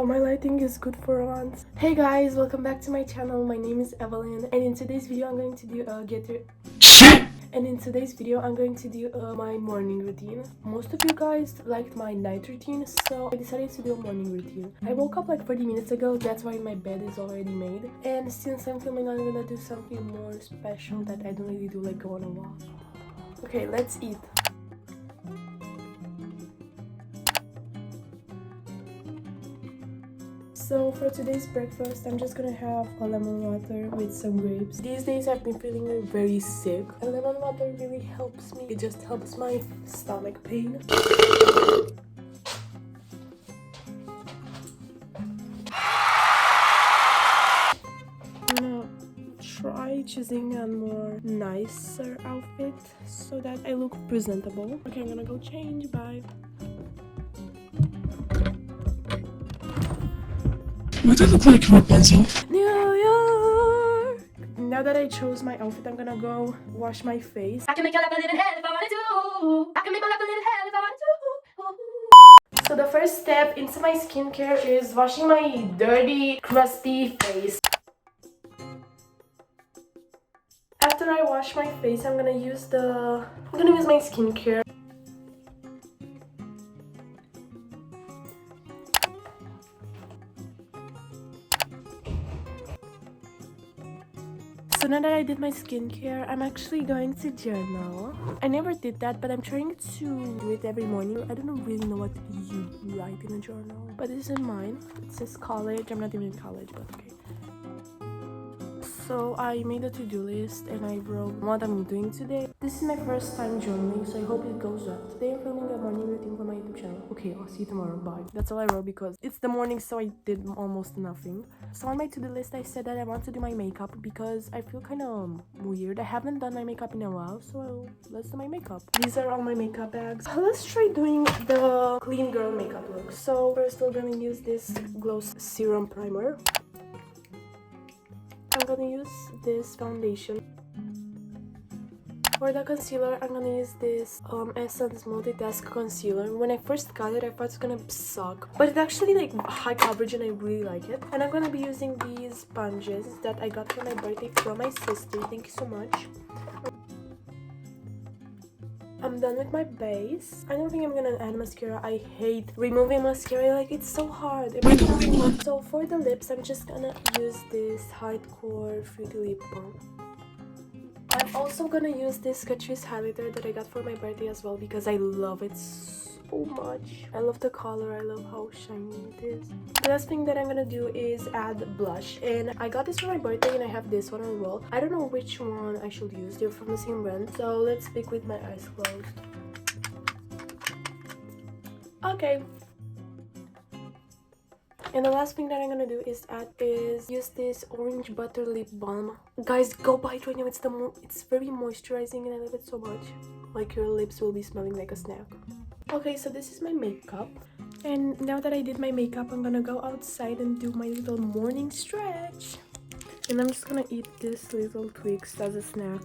Wow, my lighting is good for once. Hey guys, welcome back to my channel. My name is Evelyne, and in today's video I'm going to do my morning routine. Most of you guys liked my night routine, so I decided to do a morning routine. I woke up like 30 minutes ago, that's why my bed is already made. And since I'm filming, I'm gonna do something more special that I don't really do, like go on a walk. Okay, let's eat. So for today's breakfast, I'm just gonna have a lemon water with some grapes. These days I've been feeling very sick. And lemon water really helps me. It just helps my stomach pain. I'm gonna try choosing a more nicer outfit so that I look presentable. Okay, I'm gonna go change. Bye. What does it look like, Rapunzel? New York! Now that I chose my outfit, I'm gonna go wash my face. I can make your life a living hell if I wanted to. I can make my life a living hell if I wanted to. So the first step into my skincare is washing my dirty, crusty face. After I wash my face, I'm gonna use my skincare. So now that I did my skincare, I'm actually going to journal. I never did that, but I'm trying to do it every morning. I don't really know what you write in a journal, but this is mine. It says college. I'm not even in college, but okay. So I made a to-do list and I wrote what I'm doing today. This is my first time journaling, so I hope it goes well. Today I'm filming a morning routine for my YouTube channel. Okay, I'll see you tomorrow. Bye. That's all I wrote because it's the morning, so I did almost nothing. So on my to-do list, I said that I want to do my makeup because I feel kind of weird. I haven't done my makeup in a while, so let's do my makeup. These are all my makeup bags. Let's try doing the clean girl makeup look. So first we're gonna use this Glow Serum Primer. I'm gonna use this foundation. For the concealer, I'm gonna use this Essence Multitask Concealer. When I first got it, I thought it's gonna suck, but it's actually like high coverage and I really like it. And I'm gonna be using these sponges that I got for my birthday from my sister. Thank you so much. I'm done with my base. I don't think I'm gonna add mascara. I hate removing mascara, like it's so hard. So for the lips, I'm just gonna use this Hardcore Fruity Lip Balm. I'm also gonna use this Catrice highlighter that I got for my birthday as well because I love it so much. I love the color, I love how shiny it is. The last thing that I'm gonna do is add blush, and I got this for my birthday and I have this one as well. I don't know which one I should use. They're from the same brand, so let's pick with my eyes closed. Okay. And the last thing that I'm gonna do is use this Orange Butter Lip Balm. Guys, go buy it right now. It's very moisturizing and I love it so much. Like your lips will be smelling like a snack. Okay, so this is my makeup. And now that I did my makeup, I'm gonna go outside and do my little morning stretch. And I'm just gonna eat this little Twix as a snack.